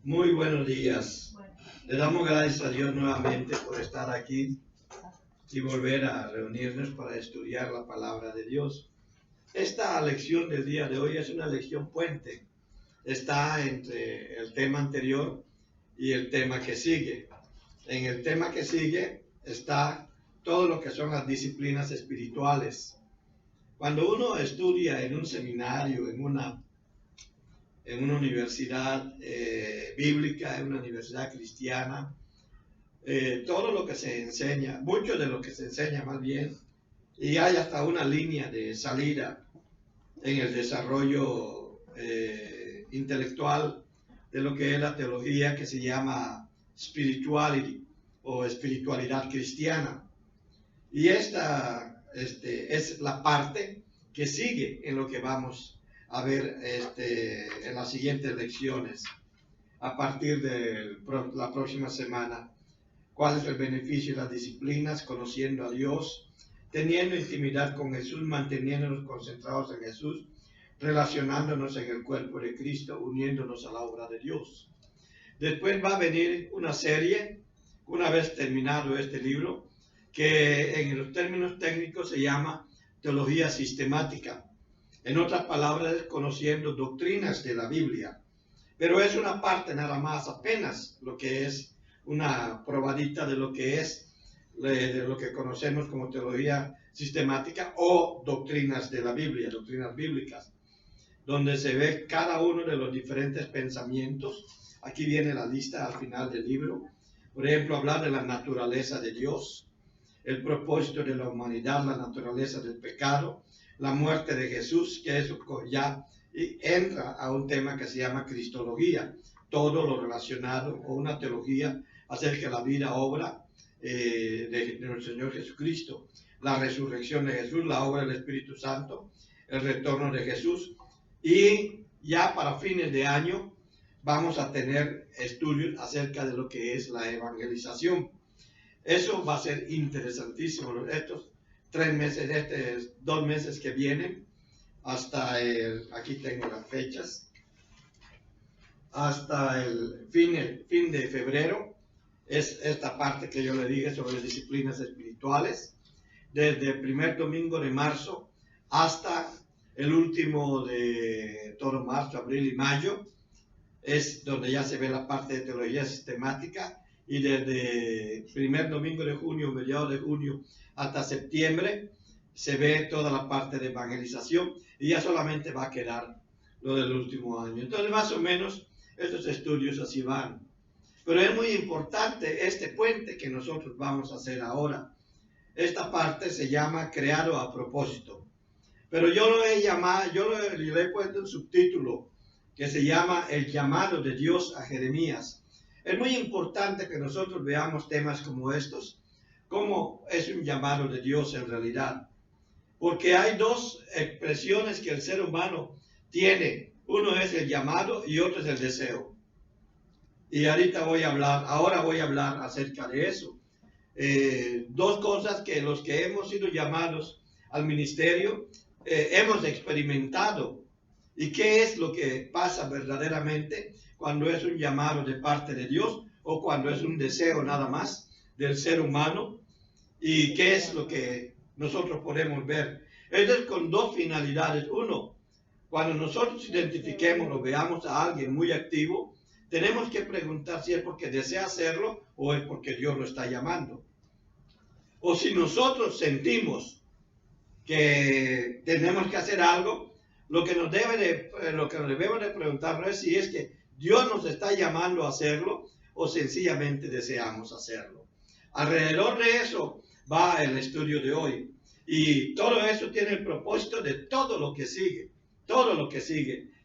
Muy buenos días. Le damos gracias a Dios nuevamente por estar aquí y volver a reunirnos para estudiar la palabra de Dios. Esta lección del día de hoy es una lección puente. Está entre el tema anterior y el tema que sigue. En el tema que sigue está todo lo que son las disciplinas espirituales. Cuando uno estudia en un seminario, en una universidad bíblica, en una universidad cristiana, todo lo que se enseña, mucho de lo que se enseña más bien, y hay hasta una línea de salida en el desarrollo intelectual de lo que es la teología que se llama spirituality o espiritualidad cristiana. Y esta es la parte que sigue en lo que vamos a ver en las siguientes lecciones a partir de la próxima semana. ¿Cuál es el beneficio de las disciplinas? Conociendo a Dios, teniendo intimidad con Jesús, manteniéndonos concentrados en Jesús, relacionándonos en el cuerpo de Cristo, uniéndonos a la obra de Dios. Después va a venir una serie, una vez terminado este libro, que en los términos técnicos se llama teología sistemática. En otras palabras, conociendo doctrinas de la Biblia. Pero es una parte nada más, apenas lo que es una probadita de lo que es, de lo que conocemos como teología sistemática o doctrinas de la Biblia, doctrinas bíblicas, donde se ve cada uno de los diferentes pensamientos. Aquí viene la lista al final del libro. Por ejemplo, hablar de la naturaleza de Dios, el propósito de la humanidad, la naturaleza del pecado, la muerte de Jesús, que eso ya entra a un tema que se llama cristología, todo lo relacionado con una teología acerca de la vida, obra de nuestro Señor Jesucristo, la resurrección de Jesús, la obra del Espíritu Santo, el retorno de Jesús. Y ya para fines de año vamos a tener estudios acerca de lo que es la evangelización. Eso va a ser interesantísimo. Estos 3 meses, 2 meses que vienen, hasta aquí tengo las fechas, hasta el fin de febrero, es esta parte que yo le dije sobre disciplinas espirituales, desde el primer domingo de marzo hasta el último de todo marzo, abril y mayo, es donde ya se ve la parte de teología sistemática, y desde el primer domingo de junio, mediados de junio, hasta septiembre, se ve toda la parte de evangelización, y ya solamente va a quedar lo del último año. Entonces, más o menos, estos estudios así van. Pero es muy importante este puente que nosotros vamos a hacer ahora. Esta parte se llama creado a propósito. Pero yo lo he llamado, le he puesto un subtítulo que se llama El llamado de Dios a Jeremías. Es muy importante que nosotros veamos temas como estos, cómo es un llamado de Dios en realidad. Porque hay dos expresiones que el ser humano tiene. Uno es el llamado y otro es el deseo. Y ahora voy a hablar acerca de eso. Dos cosas que los que hemos sido llamados al ministerio hemos experimentado. ¿Y qué es lo que pasa verdaderamente cuando es un llamado de parte de Dios o cuando es un deseo nada más del ser humano? ¿Y qué es lo que nosotros podemos ver? Esto es con dos finalidades. Uno, cuando nosotros identifiquemos o veamos a alguien muy activo, tenemos que preguntar si es porque desea hacerlo o es porque Dios lo está llamando. O si nosotros sentimos que tenemos que hacer algo, lo que nos debemos de preguntar no es si es que Dios nos está llamando a hacerlo o sencillamente deseamos hacerlo. Alrededor de eso va el estudio de hoy. Y todo eso tiene el propósito de todo lo que sigue,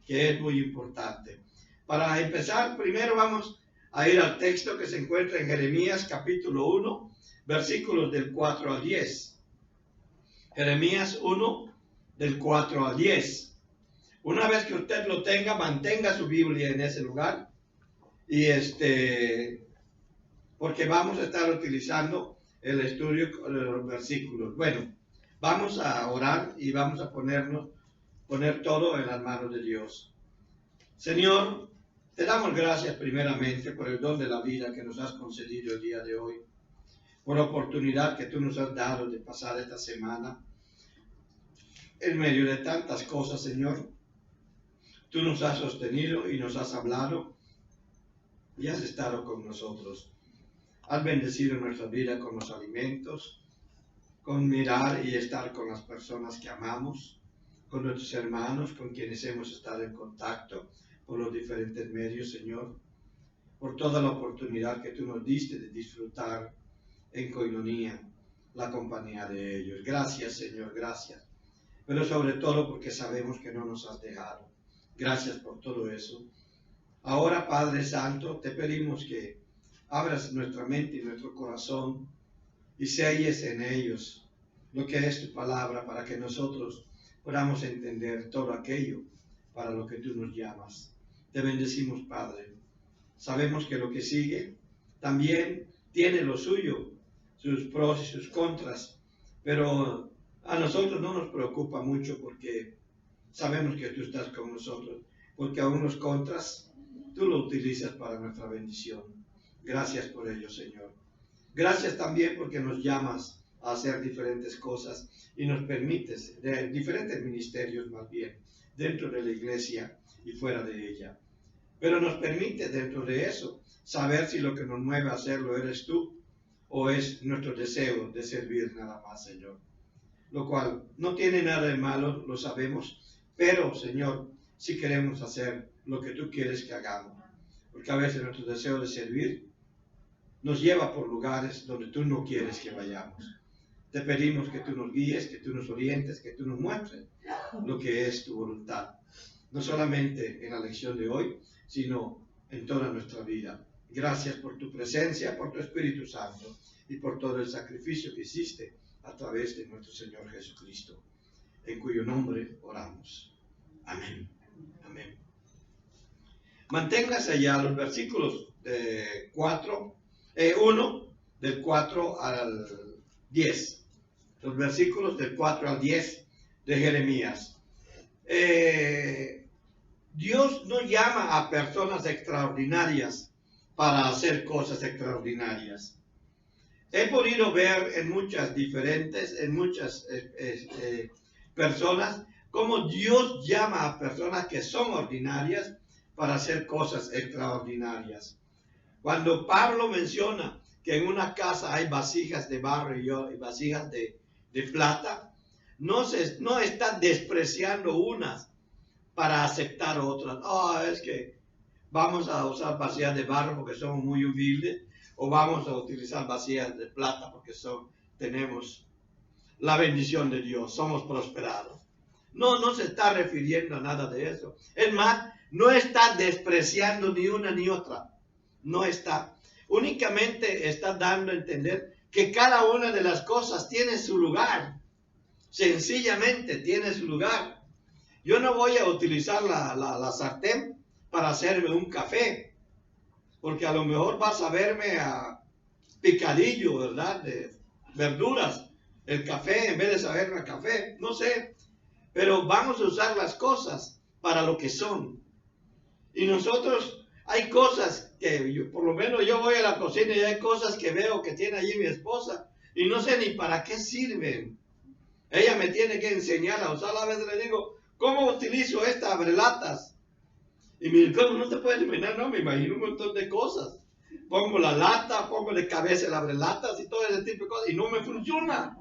que es muy importante. Para empezar, primero vamos a ir al texto que se encuentra en Jeremías capítulo 1, versículos del 4 al 10. Jeremías 1, del 4 al 10. Una vez que usted lo tenga, mantenga su Biblia en ese lugar. Y porque vamos a estar utilizando el estudio de los versículos. Bueno, vamos a orar y vamos a poner todo en las manos de Dios. Señor, Te damos gracias primeramente por el don de la vida que nos has concedido el día de hoy, por la oportunidad que tú nos has dado de pasar esta semana en medio de tantas cosas, Señor. Tú nos has sostenido y nos has hablado y has estado con nosotros. Has bendecido nuestra vida con los alimentos, con mirar y estar con las personas que amamos, con nuestros hermanos, con quienes hemos estado en contacto por los diferentes medios, Señor, por toda la oportunidad que tú nos diste de disfrutar en coinonía la compañía de ellos. Gracias, Señor, gracias. Pero sobre todo porque sabemos que no nos has dejado. Gracias por todo eso. Ahora, Padre Santo, te pedimos que abras nuestra mente y nuestro corazón y selles en ellos lo que es tu palabra para que nosotros podamos entender todo aquello para lo que tú nos llamas. Te bendecimos, Padre. Sabemos que lo que sigue también tiene lo suyo, sus pros y sus contras, pero a nosotros no nos preocupa mucho porque sabemos que tú estás con nosotros, porque aún los contras tú lo utilizas para nuestra bendición. Gracias por ello, Señor. Gracias también porque nos llamas a hacer diferentes cosas y nos permites, de diferentes ministerios más bien, dentro de la iglesia y fuera de ella. Pero nos permite dentro de eso saber si lo que nos mueve a hacerlo eres tú o es nuestro deseo de servir nada más, Señor. Lo cual no tiene nada de malo, lo sabemos, pero, Señor, si queremos hacer lo que tú quieres que hagamos, porque a veces nuestro deseo de servir nos lleva por lugares donde tú no quieres que vayamos. Te pedimos que tú nos guíes, que tú nos orientes, que tú nos muestres lo que es tu voluntad, no solamente en la lección de hoy, sino en toda nuestra vida. Gracias por tu presencia, por tu Espíritu Santo y por todo el sacrificio que hiciste a través de nuestro Señor Jesucristo, en cuyo nombre oramos. Amén. Amén. Manténgase ya los versículos 1 del 4 al 10. Los versículos del 4 al 10 de Jeremías. Dios no llama a personas extraordinarias para hacer cosas extraordinarias. He podido ver en muchas personas cómo Dios llama a personas que son ordinarias para hacer cosas extraordinarias. Cuando Pablo menciona que en una casa hay vasijas de barro y vasijas de plata, no está despreciando unas para aceptar otras. Es que vamos a usar vasijas de barro porque somos muy humildes, o vamos a utilizar vasijas de plata porque tenemos la bendición de Dios, somos prosperados. No se está refiriendo a nada de eso. Es más, no está despreciando ni una ni otra. No está. Únicamente está dando a entender que cada una de las cosas tiene su lugar. Sencillamente tiene su lugar. Yo no voy a utilizar la sartén para hacerme un café, porque a lo mejor vas a verme a picadillo, ¿verdad? De verduras, el café, en vez de saberme a café, no sé. Pero vamos a usar las cosas para lo que son. Y nosotros, hay cosas que, por lo menos yo voy a la cocina y hay cosas que veo que tiene allí mi esposa y no sé ni para qué sirven. Ella me tiene que enseñar a usar. A veces le digo, ¿cómo utilizo esta abrelatas? Y me dice, no te puedes imaginar, no, me imagino un montón de cosas. Pongo la lata, pongo de cabeza el abrelatas y todo ese tipo de cosas y no me funciona.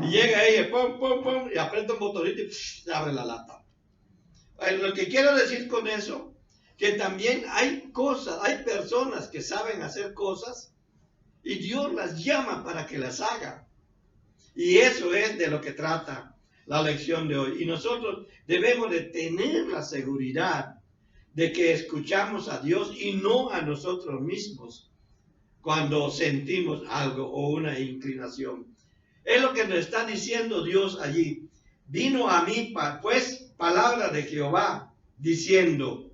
Y llega ella, pum, pum, pum, y aprieta un botonito y se abre la lata. Lo que quiero decir con eso, que también hay cosas, hay personas que saben hacer cosas y Dios las llama para que las hagan. Y eso es de lo que trata la lección de hoy. Y nosotros debemos de tener la seguridad de que escuchamos a Dios y no a nosotros mismos cuando sentimos algo o una inclinación. Es lo que nos está diciendo Dios allí. Vino a mí, pues, palabra de Jehová, diciendo,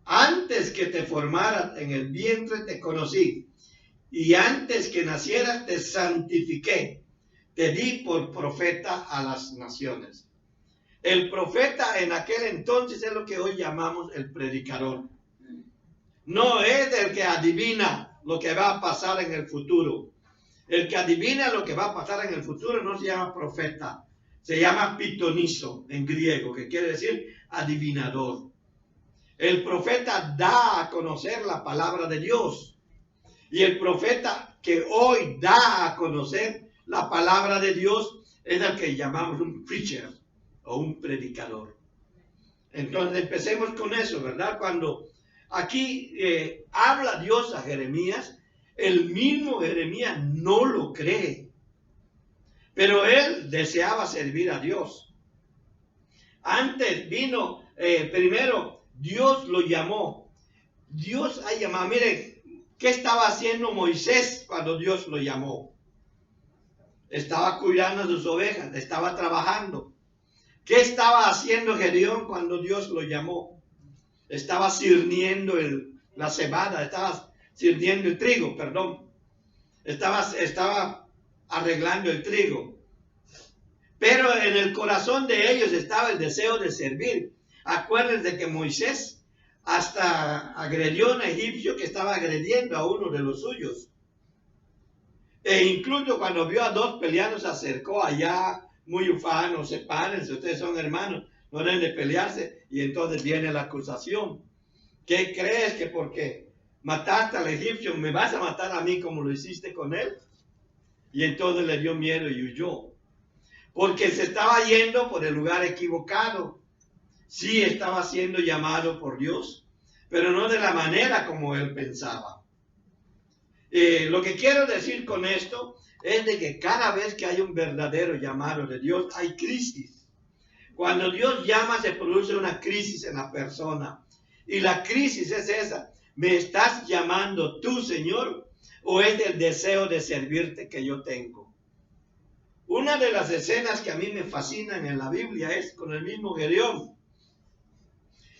antes que te formaras en el vientre te conocí, y antes que nacieras te santifiqué, te di por profeta a las naciones. El profeta en aquel entonces es lo que hoy llamamos el predicador. No es el que adivina lo que va a pasar en el futuro. El que adivina lo que va a pasar en el futuro no se llama profeta, se llama pitonizo en griego, que quiere decir adivinador. El profeta da a conocer la palabra de Dios. Y el profeta que hoy da a conocer la palabra de Dios es el que llamamos un preacher o un predicador. Entonces empecemos con eso, ¿verdad? Cuando aquí habla Dios a Jeremías, el mismo Jeremías no lo cree, pero él deseaba servir a Dios. Antes vino, primero Dios lo llamó. Dios ha llamado. Miren, ¿qué estaba haciendo Moisés cuando Dios lo llamó? Estaba cuidando sus ovejas, estaba trabajando. ¿Qué estaba haciendo Gedeón cuando Dios lo llamó? Estaba cirniendo la cebada, estaba cirniendo el trigo, perdón. Estaba arreglando el trigo. Pero en el corazón de ellos estaba el deseo de servir. Acuérdense que Moisés hasta agredió a un egipcio que estaba agrediendo a uno de los suyos. E incluso cuando vio a dos peleando se acercó allá, muy ufano, sepárense, ustedes son hermanos, no deben de pelearse. Y entonces viene la acusación. ¿Qué crees que porque mataste al egipcio me vas a matar a mí como lo hiciste con él? Y entonces le dio miedo y huyó. Porque se estaba yendo por el lugar equivocado. Sí estaba siendo llamado por Dios, pero no de la manera como él pensaba. Lo que quiero decir con esto es de que cada vez que hay un verdadero llamado de Dios, hay crisis. Cuando Dios llama, se produce una crisis en la persona. Y la crisis es esa. ¿Me estás llamando tú, Señor? ¿O es el deseo de servirte que yo tengo? Una de las escenas que a mí me fascinan en la Biblia es con el mismo Gedeón.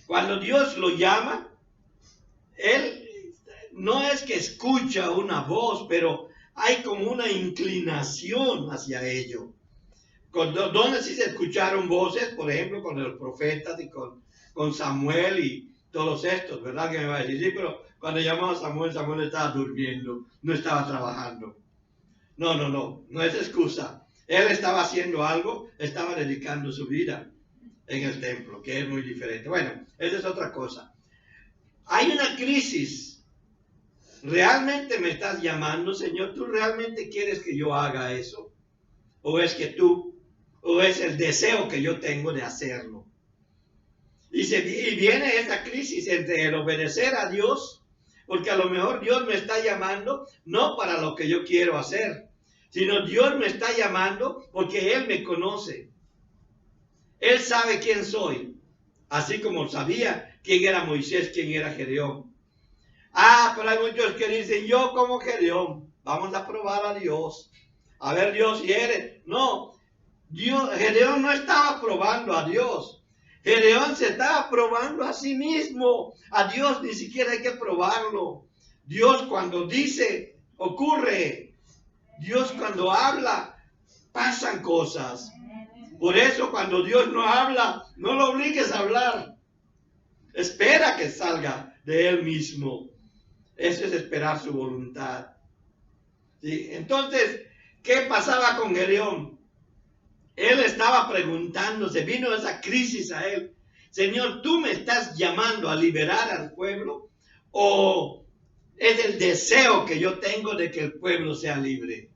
Cuando Dios lo llama, él no es que escucha una voz, pero hay como una inclinación hacia ello. Donde sí se escucharon voces, por ejemplo, con los profetas y con Samuel y todos estos, ¿verdad? Que me va a decir, sí, pero cuando llamó a Samuel, Samuel estaba durmiendo, no estaba trabajando. No es excusa. Él estaba haciendo algo, estaba dedicando su vida en el templo, que es muy diferente. Bueno, esa es otra cosa. Hay una crisis. ¿Realmente me estás llamando, Señor? ¿Tú realmente quieres que yo haga eso? ¿O es el deseo que yo tengo de hacerlo? Y viene esta crisis entre el obedecer a Dios, porque a lo mejor Dios me está llamando no para lo que yo quiero hacer, sino Dios me está llamando porque Él me conoce. Él sabe quién soy, así como sabía quién era Moisés, quién era Gedeón. Pero hay muchos que dicen, yo como Gedeón, vamos a probar a Dios. A ver, Dios, si eres. No, Gedeón no estaba probando a Dios. Gedeón se estaba probando a sí mismo. A Dios ni siquiera hay que probarlo. Dios cuando dice, ocurre. Dios cuando habla, pasan cosas. Por eso cuando Dios no habla, no lo obligues a hablar. Espera que salga de Él mismo. Eso es esperar su voluntad. ¿Sí? Entonces, ¿qué pasaba con Gedeón? Él estaba preguntándose, vino esa crisis a él. Señor, ¿tú me estás llamando a liberar al pueblo? ¿O es el deseo que yo tengo de que el pueblo sea libre?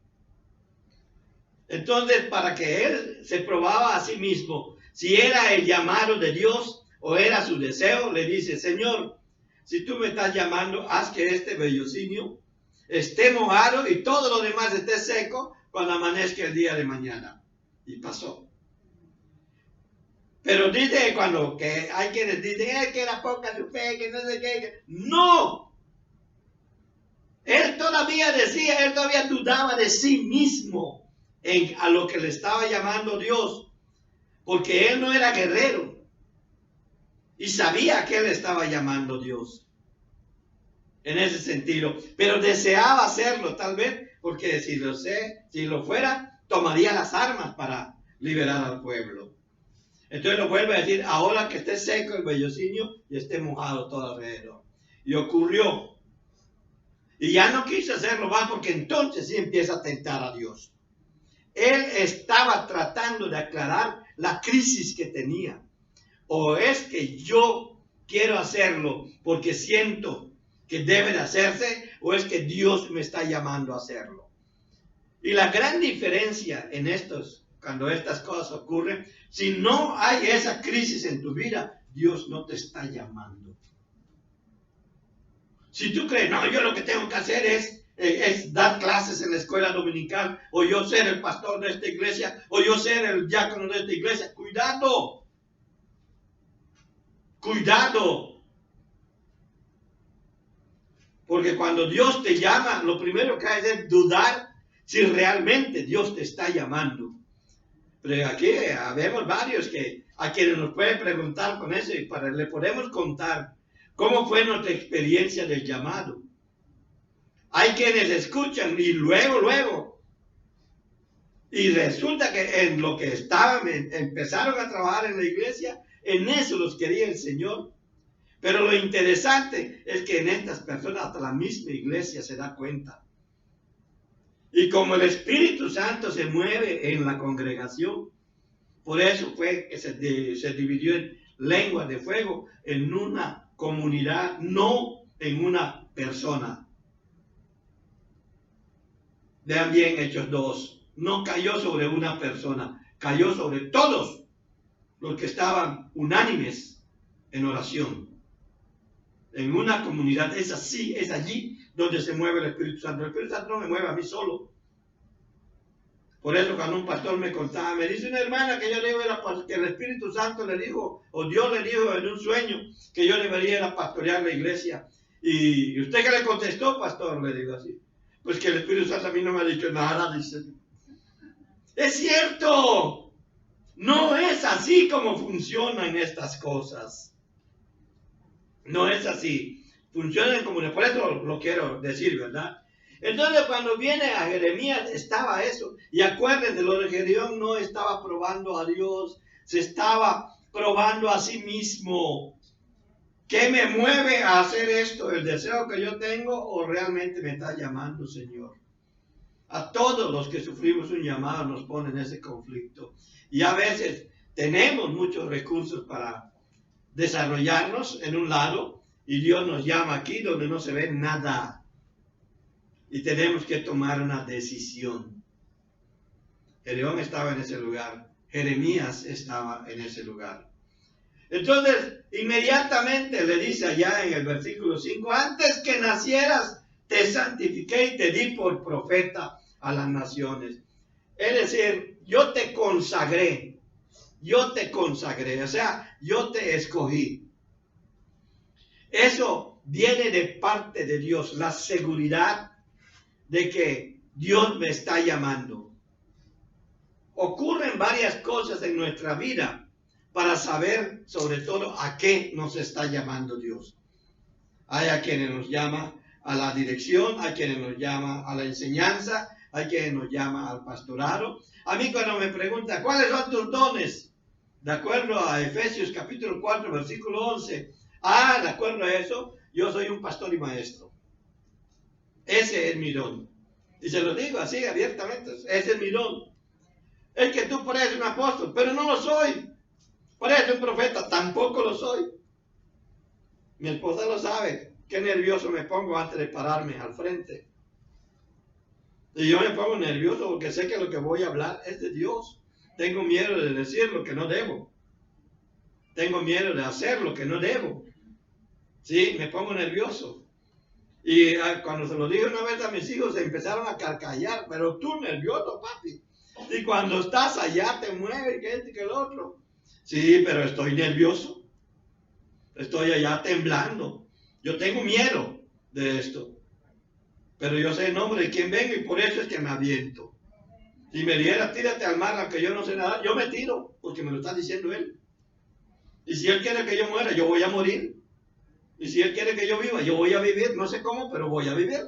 Entonces, para que él se probaba a sí mismo, si era el llamado de Dios o era su deseo, le dice, Señor, si tú me estás llamando, haz que este vellocinio esté mojado y todo lo demás esté seco cuando amanezca el día de mañana. Y pasó. Pero dice que hay quienes dicen que era poca su fe, que no sé qué. ¡No! Él todavía dudaba de sí mismo a lo que le estaba llamando Dios. Porque él no era guerrero. Y sabía que él estaba llamando Dios. En ese sentido. Pero deseaba hacerlo, tal vez, porque si lo fuera, tomaría las armas para liberar al pueblo. Entonces lo vuelve a decir, ahora que esté seco el vellocinio y esté mojado todo alrededor. Y ocurrió. Y ya no quiso hacerlo más porque entonces sí empieza a tentar a Dios. Él estaba tratando de aclarar la crisis que tenía. O es que yo quiero hacerlo porque siento que debe de hacerse, o es que Dios me está llamando a hacerlo. Y la gran diferencia en cuando estas cosas ocurren, si no hay esa crisis en tu vida, Dios no te está llamando. Si tú crees, no, yo lo que tengo que hacer es dar clases en la escuela dominical, o yo ser el pastor de esta iglesia, o yo ser el diácono de esta iglesia, cuidado. Cuidado. Porque cuando Dios te llama, lo primero que hay es dudar si realmente Dios te está llamando. Pero aquí vemos varios a quienes nos pueden preguntar con eso y le podemos contar cómo fue nuestra experiencia del llamado. Hay quienes escuchan y luego. Y resulta que en lo que empezaron a trabajar en la iglesia, en eso los quería el Señor. Pero lo interesante es que en estas personas hasta la misma iglesia se da cuenta. Y como el Espíritu Santo se mueve en la congregación, por eso fue que se dividió en lenguas de fuego, en una comunidad, no en una persona. Vean bien Hechos 2. No cayó sobre una persona, cayó sobre todos los que estaban unánimes en oración. En una comunidad es así, es allí donde se mueve el Espíritu Santo. El Espíritu Santo no me mueve a mí solo. Por eso cuando un pastor me contaba, me dice una hermana que yo le iba que el Espíritu Santo le dijo, o Dios le dijo en un sueño, que yo debería ir a pastorear la iglesia. ¿Y usted qué le contestó, pastor? Le digo así. Pues que el Espíritu Santo a mí no me ha dicho nada, dice. ¡Es cierto! No es así como funcionan estas cosas. No es así. Funcionan como, por eso lo quiero decir, ¿verdad? Entonces cuando viene a Jeremías estaba eso. Y acuérdense, lo de Gedeón no estaba probando a Dios, se estaba probando a sí mismo. ¿Qué me mueve a hacer esto? ¿El deseo que yo tengo o realmente me está llamando, Señor? A todos los que sufrimos un llamado nos pone en ese conflicto. Y a veces tenemos muchos recursos para desarrollarnos en un lado y Dios nos llama aquí donde no se ve nada. Y tenemos que tomar una decisión. Gedeón estaba en ese lugar. Jeremías estaba en ese lugar. Entonces, inmediatamente le dice allá en el versículo 5, antes que nacieras, te santifiqué y te di por profeta a las naciones. Es decir, yo te consagré, o sea, yo te escogí. Eso viene de parte de Dios, la seguridad de que Dios me está llamando. Ocurren varias cosas en nuestra vida para saber sobre todo a qué nos está llamando Dios. Hay a quienes nos llama a la dirección, hay quienes nos llama a la enseñanza, hay quienes nos llama al pastorado. A mí cuando me preguntan, ¿cuáles son tus dones? De acuerdo a Efesios capítulo 4, versículo 11. De acuerdo a eso, yo soy un pastor y maestro. Ese es mi don. Y se lo digo así abiertamente, ese es mi don. Es que tú pareces un apóstol, pero no lo soy. Pareces un profeta, tampoco lo soy. Mi esposa lo sabe, qué nervioso me pongo antes de pararme al frente. Y yo me pongo nervioso porque sé que lo que voy a hablar es de Dios. Tengo miedo de decir lo que no debo. Tengo miedo de hacer lo que no debo. Sí, me pongo nervioso. Y cuando se lo dije una vez a mis hijos, se empezaron a carcallar. Pero tú nervioso, papi. Y cuando estás allá te mueves, que este, que el otro. Sí, pero estoy nervioso. Estoy allá temblando. Yo tengo miedo de esto. Pero yo sé el nombre de quien vengo y por eso es que me aviento. Si me dijera, tírate al mar, aunque yo no sé nada, yo me tiro, porque me lo está diciendo él. Y si él quiere que yo muera, yo voy a morir. Y si él quiere que yo viva, yo voy a vivir. No sé cómo, pero voy a vivir.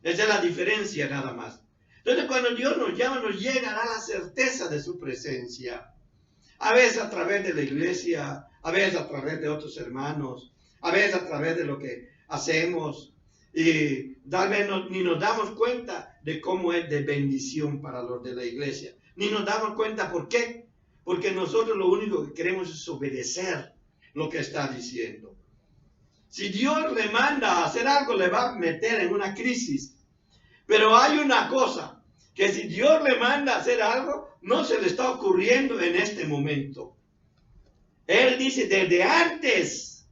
Esa es la diferencia nada más. Entonces cuando Dios nos llama, nos llega a la certeza de su presencia. A veces a través de la iglesia, a veces a través de otros hermanos, A veces a través de lo que hacemos y tal vez ni nos damos cuenta de cómo es de bendición para los de la iglesia. Ni nos damos cuenta por qué. Porque nosotros lo único que queremos es obedecer lo que está diciendo. Si Dios le manda a hacer algo, le va a meter en una crisis. Pero hay una cosa, que si Dios le manda a hacer algo, no se le está ocurriendo en este momento. Él dice desde antes.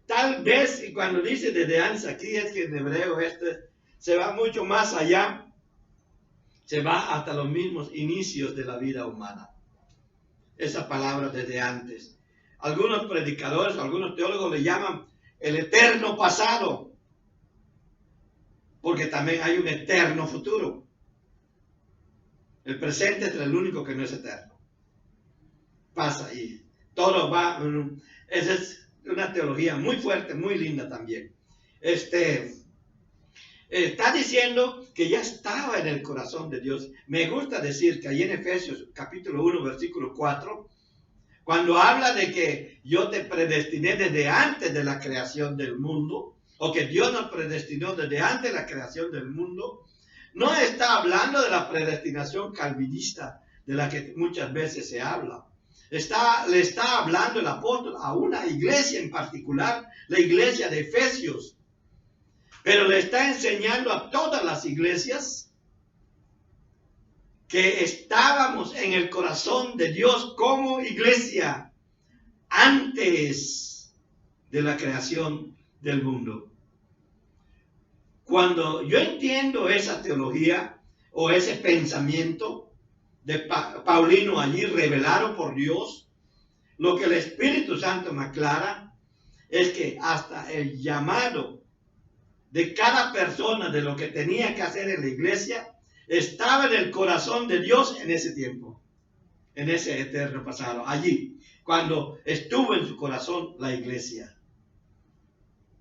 Tal vez, y cuando dice desde antes, aquí es que en hebreo se va mucho más allá. Se va hasta los mismos inicios de la vida humana. Esa palabra desde antes. Algunos predicadores, algunos teólogos le llaman el eterno pasado. Porque también hay un eterno futuro. El presente es el único que no es eterno. Pasa y todo va. Esa es una teología muy fuerte, muy linda también. Está diciendo que ya estaba en el corazón de Dios. Me gusta decir que ahí en Efesios capítulo 1, versículo 4, cuando habla de que yo te predestiné desde antes de la creación del mundo, o que Dios nos predestinó desde antes de la creación del mundo, no está hablando de la predestinación calvinista de la que muchas veces se habla. Le está hablando el apóstol a una iglesia en particular, la iglesia de Efesios. Pero le está enseñando a todas las iglesias que estábamos en el corazón de Dios como iglesia antes de la creación del mundo. Cuando yo entiendo esa teología o ese pensamiento de Paulino allí revelado por Dios, lo que el Espíritu Santo me aclara es que hasta el llamado de cada persona de lo que tenía que hacer en la iglesia estaba en el corazón de Dios en ese tiempo, en ese eterno pasado, allí, cuando estuvo en su corazón la iglesia,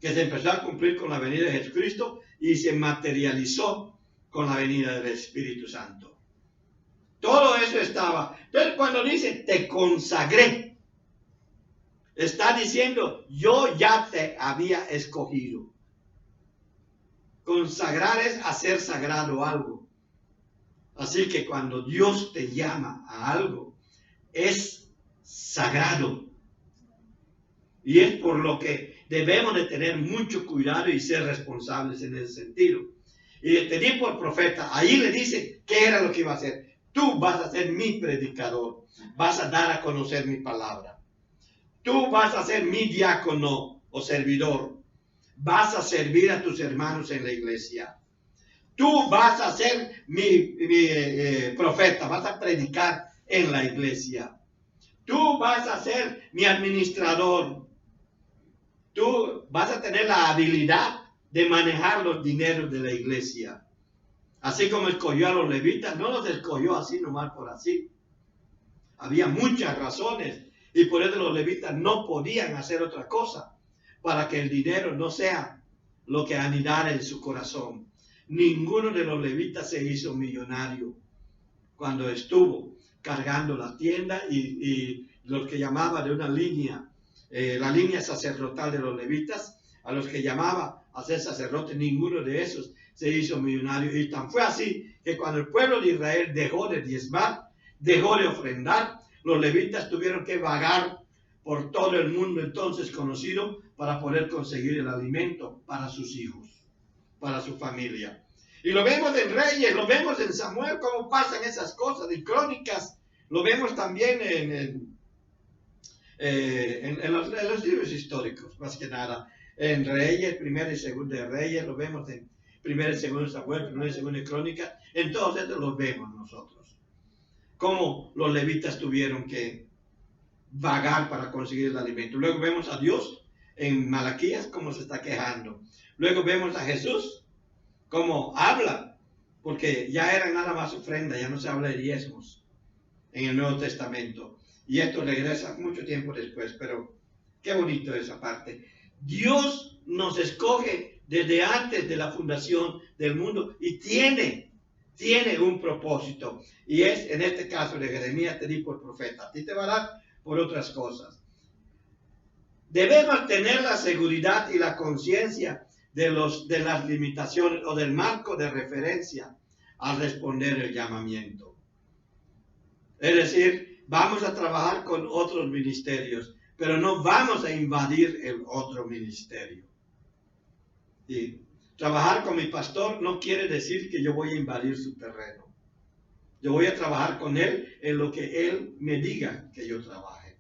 que se empezó a cumplir con la venida de Jesucristo y se materializó con la venida del Espíritu Santo. Todo eso estaba. Entonces cuando dice te consagré, está diciendo yo ya te había escogido. Consagrar es hacer sagrado algo. Así que cuando Dios te llama a algo, es sagrado. Y es por lo que debemos de tener mucho cuidado y ser responsables en ese sentido. Y te di por profeta, ahí le dice qué era lo que iba a hacer. Tú vas a ser mi predicador, vas a dar a conocer mi palabra. Tú vas a ser mi diácono o servidor. Vas a servir a tus hermanos en la iglesia. Tú vas a ser mi profeta, vas a predicar en la iglesia. Tú vas a ser mi administrador. Tú vas a tener la habilidad de manejar los dineros de la iglesia. Así como escogió a los levitas, no los escogió así nomás por así. Había muchas razones y por eso los levitas no podían hacer otra cosa para que el dinero no sea lo que anidara en su corazón. Ninguno de los levitas se hizo millonario cuando estuvo cargando la tienda y los que llamaba de una línea, la línea sacerdotal de los levitas, a los que llamaba a ser sacerdotes, ninguno de esos se hizo millonario. Y tan fue así que cuando el pueblo de Israel dejó de diezmar, dejó de ofrendar, los levitas tuvieron que vagar por todo el mundo entonces conocido para poder conseguir el alimento para sus hijos, para su familia. Y lo vemos en Reyes, lo vemos en Samuel, cómo pasan esas cosas, en Crónicas, lo vemos también en los libros históricos, más que nada. En Reyes, Primera y Segunda de Reyes, lo vemos en Primera y Segunda de Samuel, Primera y Segunda de Crónicas, en todos estos los vemos nosotros. Cómo los levitas tuvieron que vagar para conseguir el alimento. Luego vemos a Dios en Malaquías, cómo se está quejando. Luego vemos a Jesús, cómo habla, porque ya era nada más ofrenda, ya no se habla de diezmos en el Nuevo Testamento. Y esto regresa mucho tiempo después, pero qué bonito esa parte. Dios nos escoge desde antes de la fundación del mundo y tiene un propósito. Y es, en este caso de Jeremías, te di por profeta. A ti te va a dar por otras cosas. Debemos tener la seguridad y la conciencia de las limitaciones o del marco de referencia al responder el llamamiento. Es decir, vamos a trabajar con otros ministerios, pero no vamos a invadir el otro ministerio. Y trabajar con mi pastor no quiere decir que yo voy a invadir su terreno. Yo voy a trabajar con él en lo que él me diga que yo trabaje.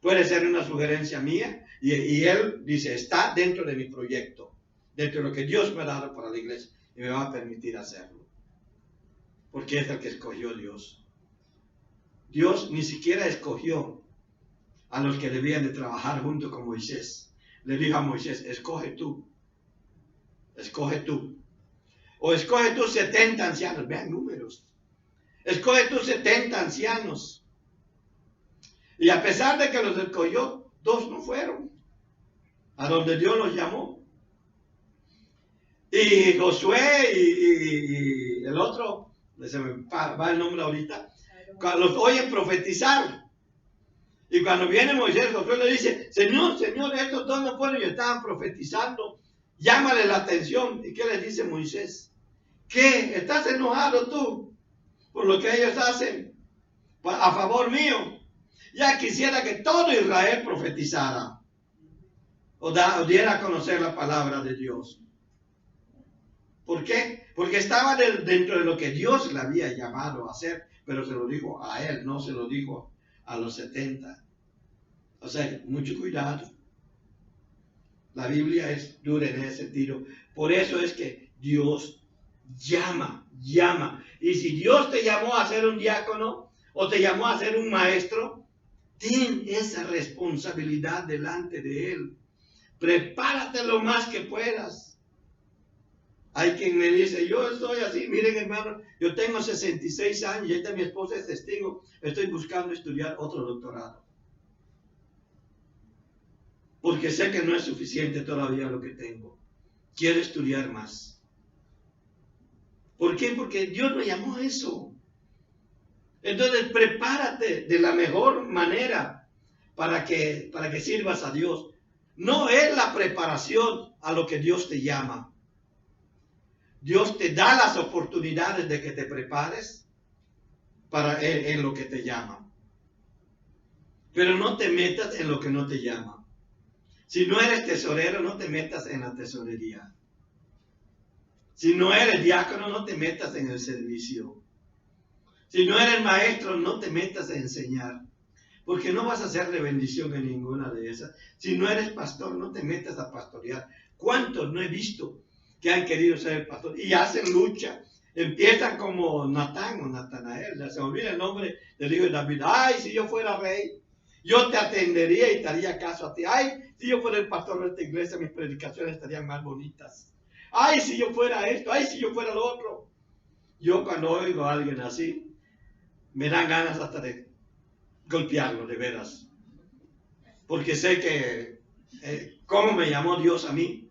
Puede ser una sugerencia mía y él dice, está dentro de mi proyecto, dentro de lo que Dios me ha dado para la iglesia y me va a permitir hacerlo. Porque es el que escogió Dios. Dios ni siquiera escogió a los que debían de trabajar junto con Moisés. Le dijo a Moisés, escoge tú. Escoge tú. O escoge tú 70 ancianos. Vean números. Escoge tú 70 ancianos. Y a pesar de que los escogió, 2 no fueron a donde Dios los llamó. Y Josué y el otro, se me va el nombre ahorita, los oyen profetizar. Y cuando viene Moisés, Josué le dice, Señor, estos 2 no fueron y estaban profetizando. Llámale la atención. ¿Y qué le dice Moisés? ¿Qué? ¿Estás enojado tú por lo que ellos hacen a favor mío? Ya quisiera que todo Israel profetizara o diera a conocer la palabra de Dios. ¿Por qué? Porque estaba dentro de lo que Dios le había llamado a hacer, pero se lo dijo a él, no se lo dijo a los 70. O sea, mucho cuidado. La Biblia es dura en ese sentido. Por eso es que Dios llama. Y si Dios te llamó a ser un diácono o te llamó a ser un maestro, ten esa responsabilidad delante de Él. Prepárate lo más que puedas. Hay quien me dice, yo estoy así, miren hermano, yo tengo 66 años y esta mi esposa es testigo, estoy buscando estudiar otro doctorado. Porque sé que no es suficiente todavía lo que tengo. Quiero estudiar más. ¿Por qué? Porque Dios me llamó a eso. Entonces prepárate de la mejor manera para que sirvas a Dios. No es la preparación a lo que Dios te llama. Dios te da las oportunidades de que te prepares en lo que te llama. Pero no te metas en lo que no te llama. Si no eres tesorero, no te metas en la tesorería. Si no eres diácono, no te metas en el servicio. Si no eres maestro, no te metas a enseñar. Porque no vas a ser de bendición en ninguna de esas. Si no eres pastor, no te metas a pastorear. ¿Cuántos no he visto que han querido ser pastor y hacen lucha? Empiezan como Natán o Natanael. Se me olvida el nombre del hijo de David. Ay, si yo fuera rey, yo te atendería y te haría caso a ti. Ay, si yo fuera el pastor de esta iglesia, mis predicaciones estarían más bonitas. Ay, si yo fuera esto. Ay, si yo fuera lo otro. Yo cuando oigo a alguien así, me dan ganas hasta de golpearlo, de veras. Porque sé que cómo me llamó Dios a mí.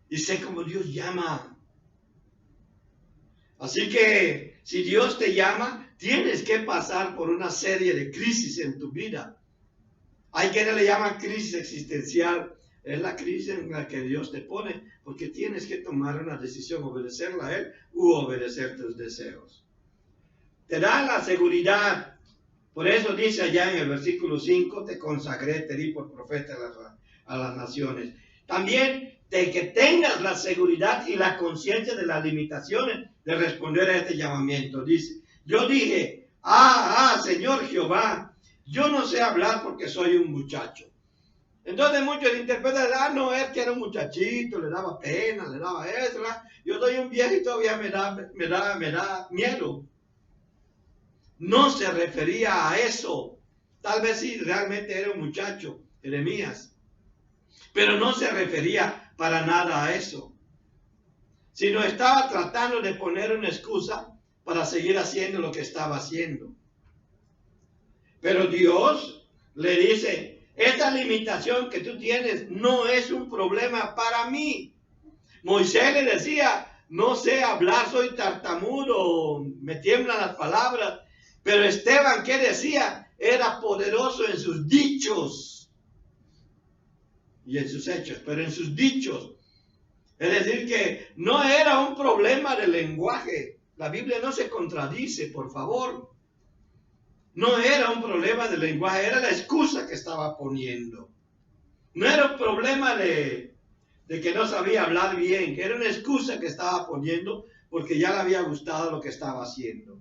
Y sé cómo Dios llama. Así que si Dios te llama, tienes que pasar por una serie de crisis en tu vida. Hay quienes le llaman crisis existencial. Es la crisis en la que Dios te pone, porque tienes que tomar una decisión, obedecerla a Él u obedecer tus deseos. Te da la seguridad. Por eso dice allá en el versículo 5, te consagré, te di por profeta a las naciones. También de que tengas la seguridad y la conciencia de las limitaciones de responder a este llamamiento. Dice, yo dije, Señor Jehová, yo no sé hablar porque soy un muchacho. Entonces muchos interpretan, no, es que era un muchachito, le daba pena, le daba eso, ¿verdad? Yo soy un viejo y todavía me da miedo. No se refería a eso. Tal vez sí, realmente era un muchacho, Jeremías. Pero no se refería para nada a eso. Sino estaba tratando de poner una excusa para seguir haciendo lo que estaba haciendo. Pero Dios le dice, esta limitación que tú tienes no es un problema para mí. Moisés le decía, no sé hablar, soy tartamudo, me tiemblan las palabras. Pero Esteban, ¿qué decía? Era poderoso en sus dichos. y en sus hechos, pero en sus dichos. Es decir, que no era un problema de lenguaje. La Biblia no se contradice, por favor. No era un problema de lenguaje, era la excusa que estaba poniendo. No era un problema de que no sabía hablar bien, que era una excusa que estaba poniendo porque ya le había gustado lo que estaba haciendo.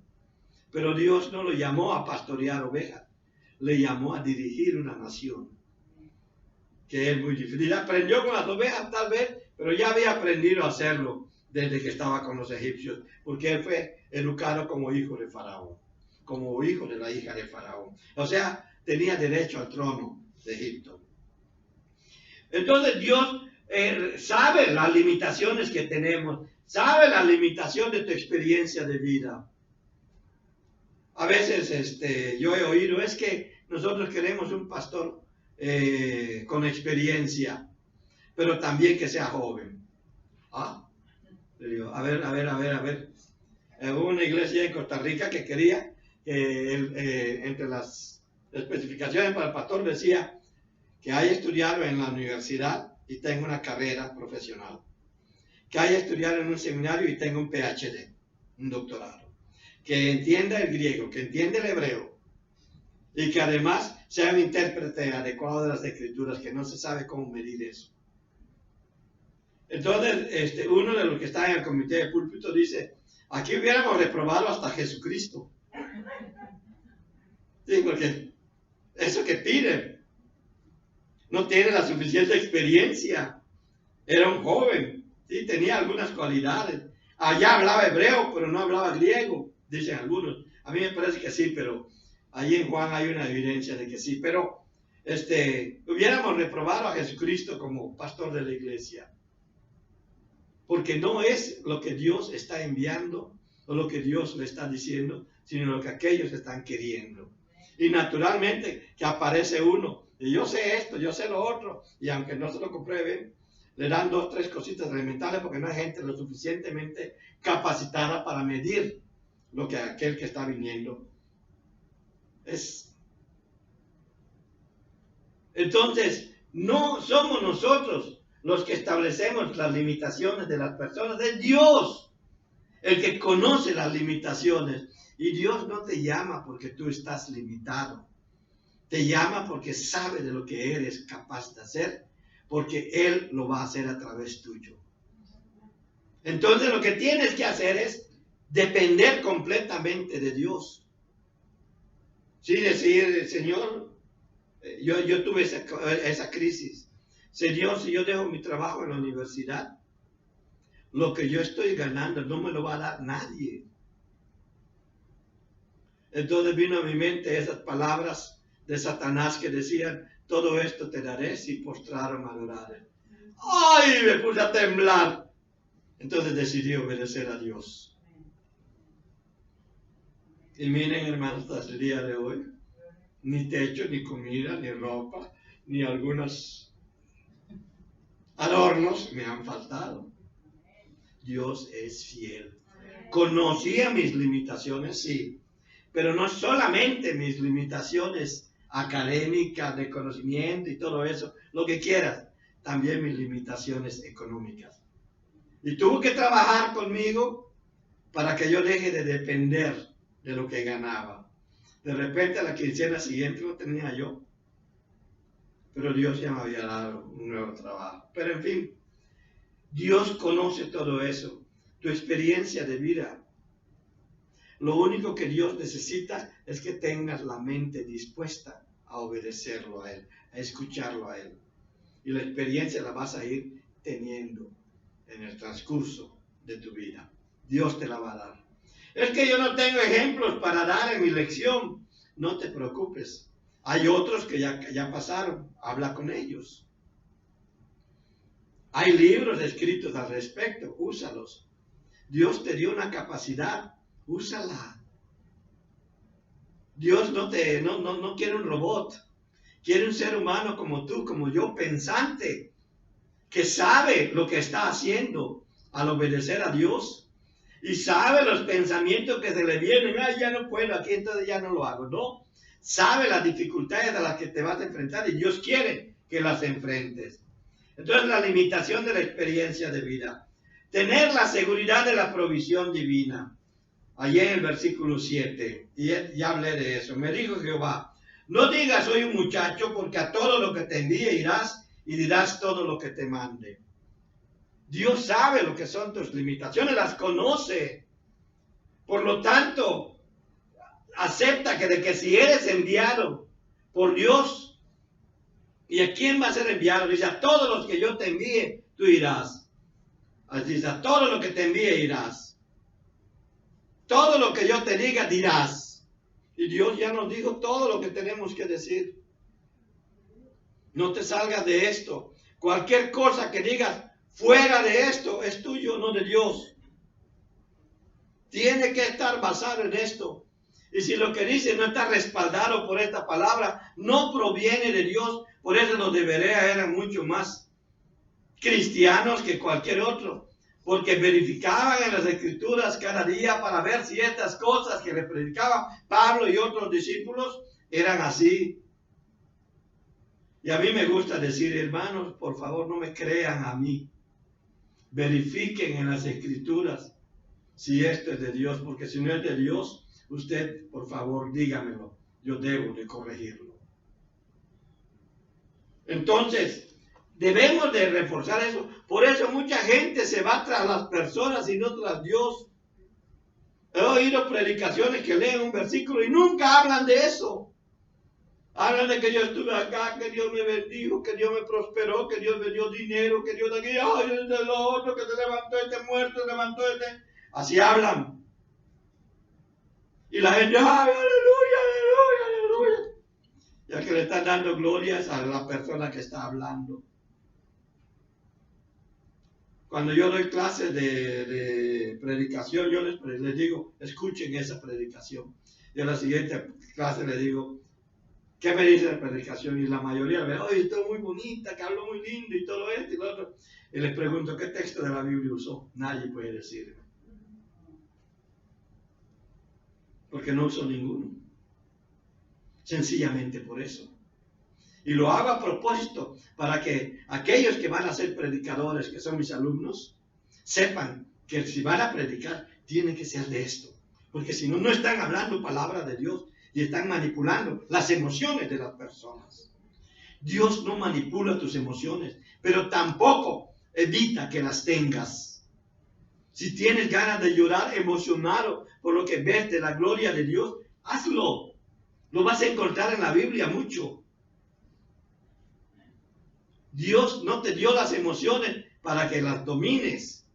Pero Dios no lo llamó a pastorear ovejas, le llamó a dirigir una nación, que es muy difícil. Aprendió con las ovejas tal vez, pero ya había aprendido a hacerlo desde que estaba con los egipcios, porque él fue educado como hijo de Faraón, como hijo de la hija de Faraón. O sea, tenía derecho al trono de Egipto. Entonces Dios sabe las limitaciones que tenemos, sabe la limitación de tu experiencia de vida. A veces yo he oído, es que nosotros queremos un pastor con experiencia, pero también que sea joven. ¿Ah? Le digo, a ver. Hubo una iglesia en Costa Rica que quería que entre las especificaciones para el pastor decía que haya estudiado en la universidad y tenga una carrera profesional, que haya estudiado en un seminario y tenga un PhD, un doctorado, que entienda el griego, que entienda el hebreo y que además sea un intérprete adecuado de las escrituras, que no se sabe cómo medir eso. Entonces, uno de los que está en el comité de púlpito dice, aquí hubiéramos reprobado hasta Jesucristo. Sí, porque eso que piden no tiene la suficiente experiencia. Era un joven, ¿sí? Tenía algunas cualidades. Allá hablaba hebreo, pero no hablaba griego, dicen algunos. A mí me parece que sí, pero ahí en Juan hay una evidencia de que sí. Pero hubiéramos reprobado a Jesucristo como pastor de la iglesia. Porque no es lo que Dios está enviando o lo que Dios le está diciendo, sino lo que aquellos están queriendo. Y naturalmente que aparece uno, y yo sé esto, yo sé lo otro, y aunque no se lo comprueben, le dan 2 o 3 cositas elementales porque no hay gente lo suficientemente capacitada para medir lo que aquel que está viniendo es. Entonces, no somos nosotros los que establecemos las limitaciones de las personas, es Dios el que conoce las limitaciones. Y Dios no te llama porque tú estás limitado. Te llama porque sabe de lo que eres capaz de hacer, porque Él lo va a hacer a través tuyo. Entonces lo que tienes que hacer es depender completamente de Dios. Sí, decir, Señor, yo tuve esa crisis. Señor, si yo dejo mi trabajo en la universidad, lo que yo estoy ganando no me lo va a dar nadie. Entonces vino a mi mente esas palabras de Satanás que decían, todo esto te daré si postraro me adorares. ¡Ay! Me puse a temblar. Entonces decidí obedecer a Dios. Y miren, hermanos, hasta el día de hoy, ni techo, ni comida, ni ropa, ni algunos adornos me han faltado. Dios es fiel. Conocía mis limitaciones, sí, pero no solamente mis limitaciones académicas, de conocimiento y todo eso, lo que quieras, también mis limitaciones económicas. Y tuvo que trabajar conmigo para que yo deje de depender de lo que ganaba. De repente a la quincena siguiente lo tenía yo, pero Dios ya me había dado un nuevo trabajo. Pero en fin, Dios conoce todo eso, tu experiencia de vida. Lo único que Dios necesita es que tengas la mente dispuesta a obedecerlo a Él, a escucharlo a Él. Y la experiencia la vas a ir teniendo en el transcurso de tu vida. Dios te la va a dar. Es que yo no tengo ejemplos para dar en mi lección. No te preocupes. Hay otros que ya pasaron. Habla con ellos. Hay libros escritos al respecto. Úsalos. Dios te dio una capacidad. Úsala. Dios no quiere un robot. Quiere un ser humano como tú, como yo, pensante, que sabe lo que está haciendo al obedecer a Dios. Y sabe los pensamientos que se le vienen. Ay, ya no puedo, aquí entonces ya no lo hago. No. Sabe las dificultades a las que te vas a enfrentar y Dios quiere que las enfrentes. Entonces, la limitación de la experiencia de vida. Tener la seguridad de la provisión divina. Allí en el versículo 7, y ya hablé de eso. Me dijo Jehová, no digas soy un muchacho, porque a todo lo que te envíe irás y dirás todo lo que te mande. Dios sabe lo que son tus limitaciones, las conoce. Por lo tanto, acepta que si eres enviado por Dios, ¿y a quién va a ser enviado? Dice, a todos los que yo te envíe, tú irás. Así dice, a todo lo que te envíe irás. Todo lo que yo te diga, dirás. Y Dios ya nos dijo todo lo que tenemos que decir. No te salgas de esto. Cualquier cosa que digas fuera de esto es tuyo, no de Dios. Tiene que estar basado en esto. Y si lo que dice no está respaldado por esta palabra, no proviene de Dios. Por eso los de Berea eran mucho más cristianos que cualquier otro. Porque verificaban en las Escrituras cada día para ver si estas cosas que le predicaban Pablo y otros discípulos eran así. Y a mí me gusta decir, hermanos, por favor no me crean a mí. Verifiquen en las Escrituras si esto es de Dios, porque si no es de Dios, usted, por favor, dígamelo. Yo debo de corregirlo. Entonces, debemos de reforzar eso. Por eso mucha gente se va tras las personas y no tras Dios. He oído predicaciones que leen un versículo y nunca hablan de eso. Hablan de que yo estuve acá, que Dios me bendijo, que Dios me prosperó, que Dios me dio dinero, que Dios de aquí, ay, de lo otro, que se levantó este muerto, levantó este. Así hablan. Y la gente, ay, aleluya, aleluya, aleluya. Ya que le están dando glorias a la persona que está hablando. Cuando yo doy clases de predicación, yo les digo, escuchen esa predicación. Y en la siguiente clase les digo, ¿qué me dice la predicación? Y la mayoría me dice, oye, esto es muy bonita, que hablo muy lindo y todo esto y lo otro. Y les pregunto, ¿qué texto de la Biblia usó? Nadie puede decirme. Porque no uso ninguno. Sencillamente por eso. Y lo hago a propósito para que aquellos que van a ser predicadores, que son mis alumnos, sepan que si van a predicar, tiene que ser de esto. Porque si no, no están hablando palabra de Dios y están manipulando las emociones de las personas. Dios no manipula tus emociones, pero tampoco evita que las tengas. Si tienes ganas de llorar emocionado por lo que ves de la gloria de Dios, hazlo. Lo vas a encontrar en la Biblia mucho. Dios no te dio las emociones para que las domines.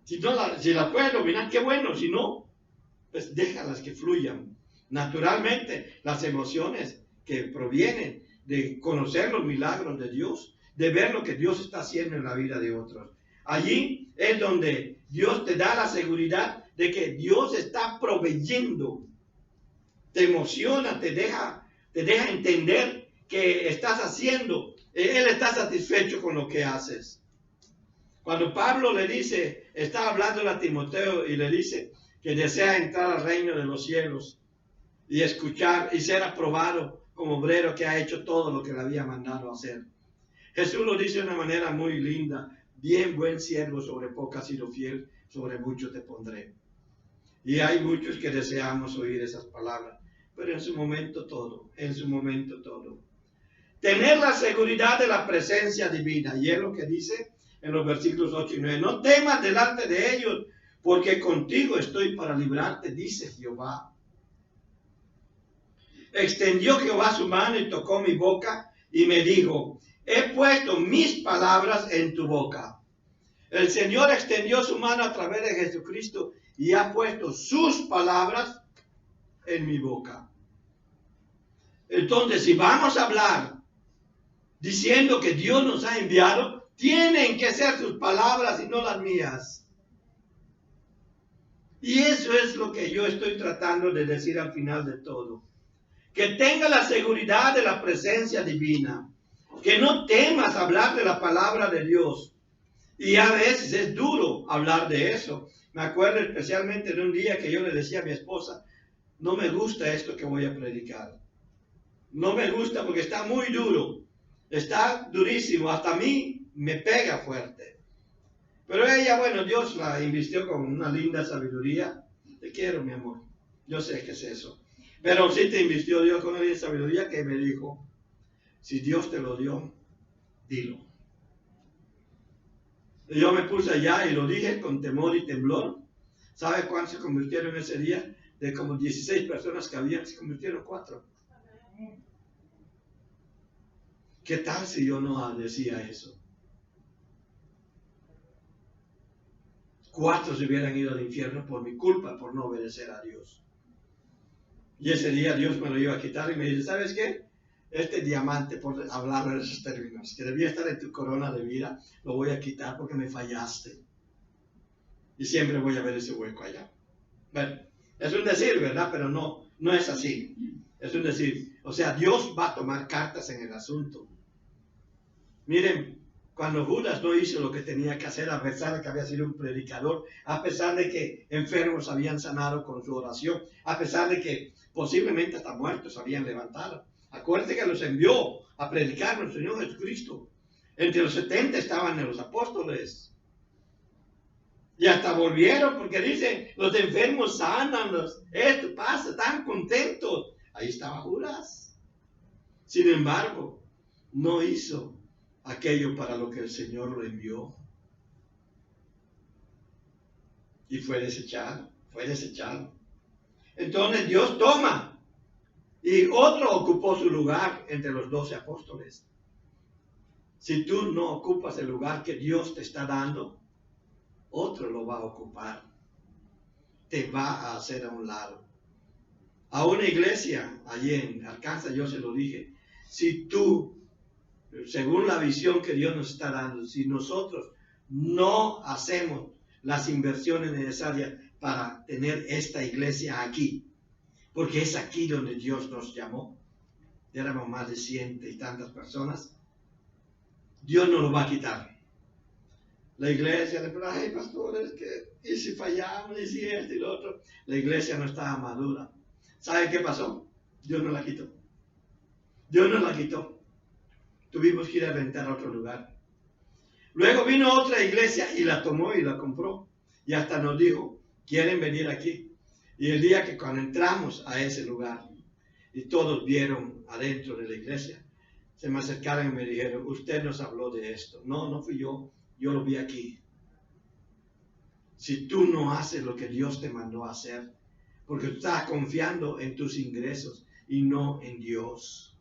Si las puedes dominar, qué bueno. Si no, pues déjalas que fluyan. Naturalmente, las emociones que provienen de conocer los milagros de Dios, de ver lo que Dios está haciendo en la vida de otros. Allí es donde Dios te da la seguridad de que Dios está proveyendo. Te emociona, te deja entender que estás haciendo. Él está satisfecho con lo que haces. Cuando Pablo le dice, está hablando a Timoteo y le dice que desea entrar al reino de los cielos y escuchar y ser aprobado como obrero que ha hecho todo lo que le había mandado hacer. Jesús lo dice de una manera muy linda, bien buen siervo, sobre poco has sido fiel, sobre mucho te pondré. Y hay muchos que deseamos oír esas palabras, pero en su momento todo, en su momento todo. Tener la seguridad de la presencia divina. Y es lo que dice en los versículos 8 y 9. No temas delante de ellos, porque contigo estoy para librarte, dice Jehová. Extendió Jehová su mano y tocó mi boca y me dijo, he puesto mis palabras en tu boca. El Señor extendió su mano a través de Jesucristo y ha puesto sus palabras en mi boca. Entonces, si vamos a hablar diciendo que Dios nos ha enviado, tienen que ser sus palabras y no las mías. Y eso es lo que yo estoy tratando de decir al final de todo. Que tenga la seguridad de la presencia divina. Que no temas hablar de la palabra de Dios. Y a veces es duro hablar de eso. Me acuerdo especialmente de un día que yo le decía a mi esposa, no me gusta esto que voy a predicar. No me gusta porque está muy duro. Está durísimo. Hasta a mí me pega fuerte. Pero ella, bueno, Dios la invistió con una linda sabiduría. Te quiero, mi amor. Yo sé que es eso. Pero sí te invistió Dios con una linda sabiduría que me dijo, si Dios te lo dio, dilo. Y yo me puse allá y lo dije con temor y temblor. ¿Sabe cuántos se convirtieron ese día? De como 16 personas que había, se convirtieron 4. ¿Qué tal si yo no decía eso? 4 se hubieran ido al infierno por mi culpa, por no obedecer a Dios. Y ese día Dios me lo iba a quitar y me dice, ¿sabes qué? Este diamante, por hablar en esos términos, que debía estar en tu corona de vida, lo voy a quitar porque me fallaste. Y siempre voy a ver ese hueco allá. Bueno, es un decir, ¿verdad? Pero no es así. Es un decir. O sea, Dios va a tomar cartas en el asunto. Miren, cuando Judas no hizo lo que tenía que hacer, a pesar de que había sido un predicador, a pesar de que enfermos habían sanado con su oración, a pesar de que posiblemente hasta muertos habían levantado. Acuérdense que los envió a predicar al Señor Jesucristo. Entre los 70 estaban los apóstoles. Y hasta volvieron porque dicen, los enfermos sanan, esto pasa, están contentos. Ahí estaba Judas. Sin embargo, no hizo aquello para lo que el Señor lo envió. Y fue desechado. Entonces Dios toma. Y otro ocupó su lugar entre los 12 apóstoles. Si tú no ocupas el lugar que Dios te está dando, otro lo va a ocupar. Te va a hacer a un lado. A una iglesia, allí en Arkansas, yo se lo dije, si tú, según la visión que Dios nos está dando, si nosotros no hacemos las inversiones necesarias para tener esta iglesia aquí, porque es aquí donde Dios nos llamó, éramos más de 100 y tantas personas, Dios nos lo va a quitar. La iglesia, ay pastores, y si fallamos, y si esto y lo otro, la iglesia no estaba madura. ¿Sabe qué pasó? Dios nos la quitó. Tuvimos que ir a rentar a otro lugar. Luego vino otra iglesia y la tomó y la compró. Y hasta nos dijo, ¿quieren venir aquí? Y el día que cuando entramos a ese lugar y todos vieron adentro de la iglesia, se me acercaron y me dijeron, usted nos habló de esto. No fui yo lo vi aquí. Si tú no haces lo que Dios te mandó a hacer, porque tú estás confiando en tus ingresos y no en Dios.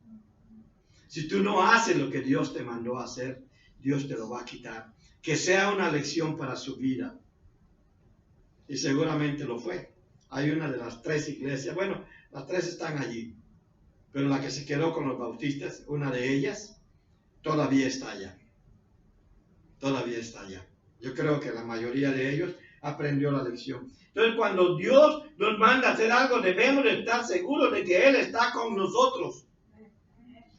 Si tú no haces lo que Dios te mandó a hacer, Dios te lo va a quitar. Que sea una lección para su vida. Y seguramente lo fue. Hay una de las 3 iglesias, bueno, las 3 están allí, pero la que se quedó con los bautistas, una de ellas, todavía está allá. Yo creo que la mayoría de ellos aprendió la lección. Entonces, cuando Dios nos manda a hacer algo, debemos estar seguros de que Él está con nosotros.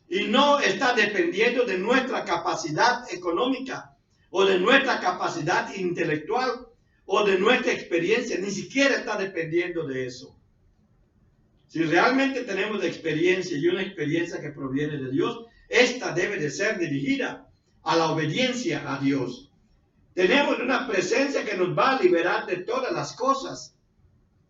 Y no está dependiendo de nuestra capacidad económica, o de nuestra capacidad intelectual, o de nuestra experiencia. Ni siquiera está dependiendo de eso. Si realmente tenemos experiencia y una experiencia que proviene de Dios, esta debe de ser dirigida a la obediencia a Dios. Tenemos una presencia que nos va a liberar de todas las cosas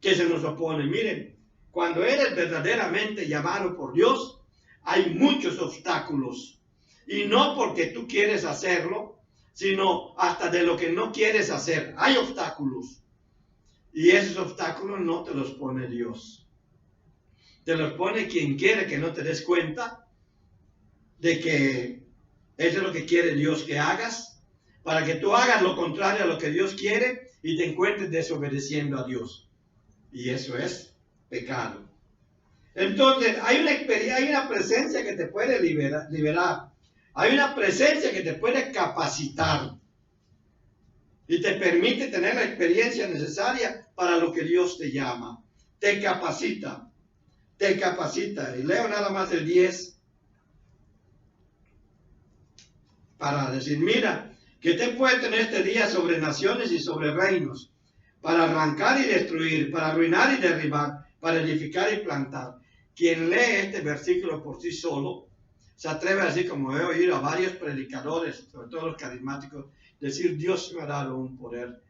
que se nos oponen. Miren, cuando eres verdaderamente llamado por Dios, hay muchos obstáculos. Y no porque tú quieres hacerlo, sino hasta de lo que no quieres hacer. Hay obstáculos. Y esos obstáculos no te los pone Dios. Te los pone quien quiere que no te des cuenta de que eso es lo que quiere Dios que hagas, para que tú hagas lo contrario a lo que Dios quiere y te encuentres desobedeciendo a Dios. Y eso es pecado. Entonces, hay una presencia que te puede liberar. Hay una presencia que te puede capacitar. Y te permite tener la experiencia necesaria para lo que Dios te llama. Te capacita. Y leo nada más el 10. Para decir, mira, que te puesto en este día sobre naciones y sobre reinos, para arrancar y destruir, para arruinar y derribar, para edificar y plantar. Quien lee este versículo por sí solo, se atreve así como he oído a varios predicadores, sobre todo los carismáticos, decir: Dios me ha dado un poder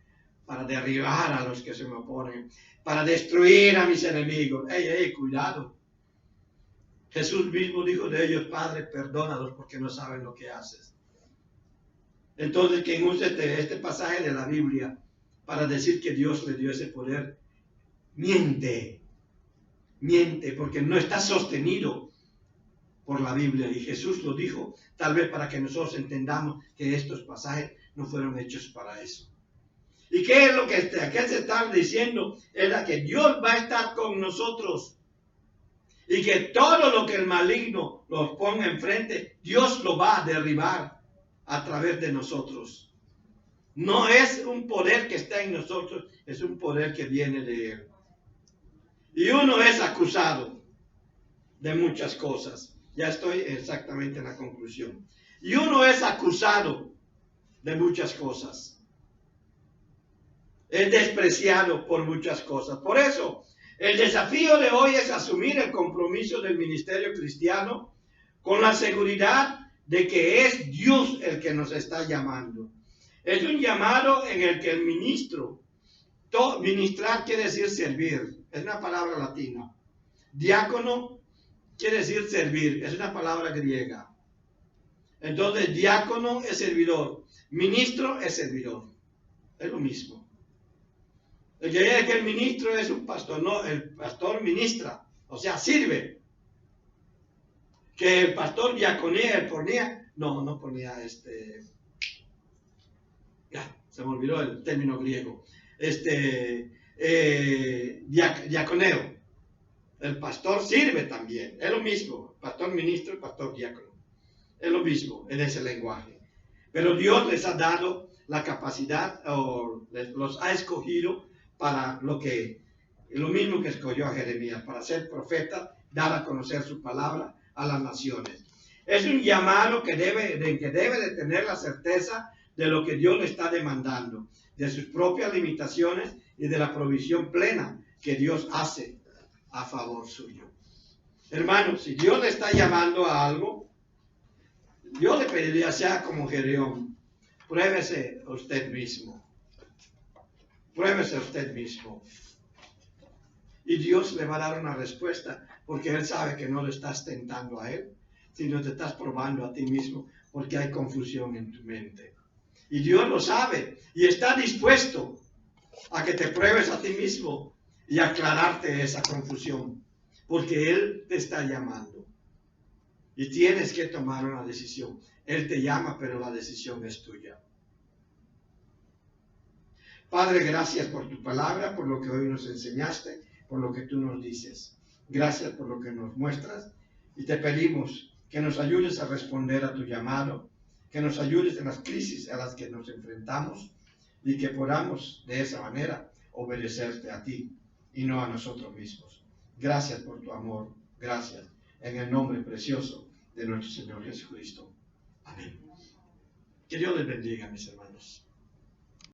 para derribar a los que se me oponen, para destruir a mis enemigos. ¡Ey, cuidado! Jesús mismo dijo de ellos: Padre, perdónalos porque no saben lo que haces. Entonces, quien use este pasaje de la Biblia para decir que Dios le dio ese poder, miente, porque no está sostenido por la Biblia. Y Jesús lo dijo, tal vez para que nosotros entendamos que estos pasajes no fueron hechos para eso. ¿Y qué es lo que aquí se está diciendo? Era que Dios va a estar con nosotros. Y que todo lo que el maligno nos ponga enfrente, Dios lo va a derribar a través de nosotros. No es un poder que está en nosotros, es un poder que viene de Él. Y uno es acusado de muchas cosas. Ya estoy exactamente en la conclusión. Y uno es acusado de muchas cosas. Es despreciado por muchas cosas. Por eso, el desafío de hoy es asumir el compromiso del ministerio cristiano con la seguridad de que es Dios el que nos está llamando. Es un llamado en el que el ministro, ministrar quiere decir servir, es una palabra latina. Diácono quiere decir servir, es una palabra griega. Entonces, diácono es servidor, ministro es servidor, es lo mismo. El que dice que el ministro es un pastor, no, el pastor ministra, o sea, sirve. Que el pastor diaconía, no ponía ya, se me olvidó el término griego, diaconeo. El pastor sirve también, es lo mismo, pastor ministro, pastor diácono, es lo mismo en ese lenguaje. Pero Dios les ha dado la capacidad, o los ha escogido para lo mismo que escogió a Jeremías, para ser profeta, dar a conocer su palabra a las naciones. Es un llamado que debe de tener la certeza de lo que Dios le está demandando, de sus propias limitaciones y de la provisión plena que Dios hace a favor suyo. Hermanos, si Dios le está llamando a algo, yo le pediría, sea como Gedeón, pruébese usted mismo. Pruébese usted mismo. Y Dios le va a dar una respuesta, porque Él sabe que no le estás tentando a Él, sino te estás probando a ti mismo, porque hay confusión en tu mente. Y Dios lo sabe, y está dispuesto a que te pruebes a ti mismo y aclararte esa confusión, porque Él te está llamando. Y tienes que tomar una decisión. Él te llama, pero la decisión es tuya. Padre, gracias por tu palabra, por lo que hoy nos enseñaste, por lo que tú nos dices. Gracias por lo que nos muestras. Y te pedimos que nos ayudes a responder a tu llamado, que nos ayudes en las crisis a las que nos enfrentamos y que podamos de esa manera obedecerte a ti y no a nosotros mismos. Gracias por tu amor. Gracias. En el nombre precioso de nuestro Señor Jesucristo. Amén. Que Dios les bendiga, mis hermanos.